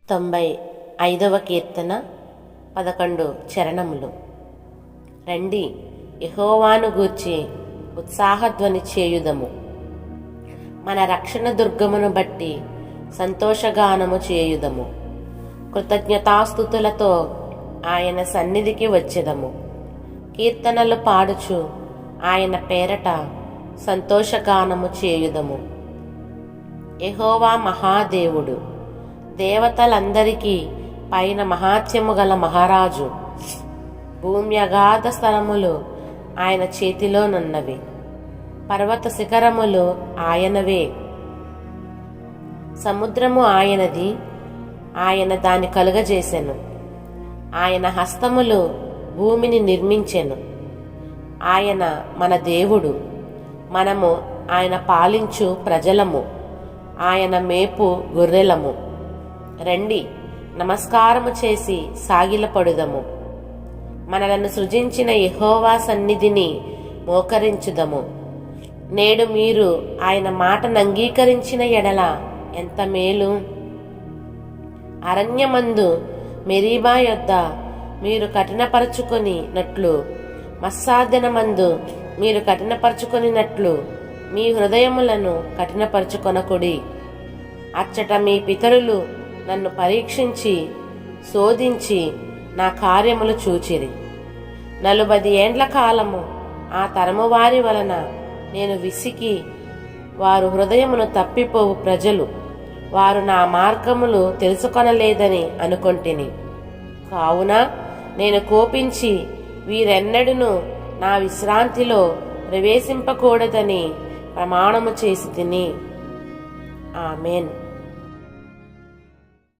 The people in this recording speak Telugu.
95వ కీర్తన 11 చరణములు. రండి, యెహోవాను గూర్చి ఉత్సాహధ్వని చేయుదము. మన రక్షణ దుర్గమును బట్టి సంతోషగానము చేయుదము. కృతజ్ఞతాస్తుతులతో ఆయన సన్నిధికి వచ్చెదము. కీర్తనలు పాడుచు ఆయన పేరట సంతోషగానము చేయుదము. యెహోవా మహాదేవుడు, దేవతలందరికీ పైన మహాత్యము గల మహారాజు. భూమి అగాధ స్థలములు ఆయన చేతిలోనున్నవి, పర్వత శిఖరములు ఆయనవే. సముద్రము ఆయనది, ఆయన దాని కలుగజేసెను. ఆయన హస్తములు భూమిని నిర్మించెను. ఆయన మన దేవుడు, మనము ఆయన పాలించు ప్రజలము, ఆయన మేపు గొర్రెలము. రండి, నమస్కారము చేసి సాగిలపడుదము. మనలను సృజించిన యెహోవా సన్నిధిని మోకరించుదము. నేడు మీరు ఆయన మాటను అంగీకరించిన ఎడల ఎంత మేలు. అరణ్యమందు మెరీబా యొద్ద మీరు కఠినపరచుకొనినట్లు, మస్సాదినమందు మీరు కఠినపరచుకొనినట్లు మీ హృదయములను కఠినపరచుకొనకుడి. అచ్చట మీ పితరులు నన్ను పరీక్షించి శోధించి నా కార్యములు చూచిరి. 40 ఏండ్ల కాలము ఆ తరము వారి వలన నేను విసికి, వారు హృదయమును తప్పిపోవు ప్రజలు, వారు నా మార్గములు తెలుసుకొనలేదని అనుకొంటిని. కావున నేను కోపించి వీరెన్నడూను నా విశ్రాంతిలో ప్రవేశింపకూడదని ప్రమాణము చేసి తిని. ఆమెన్.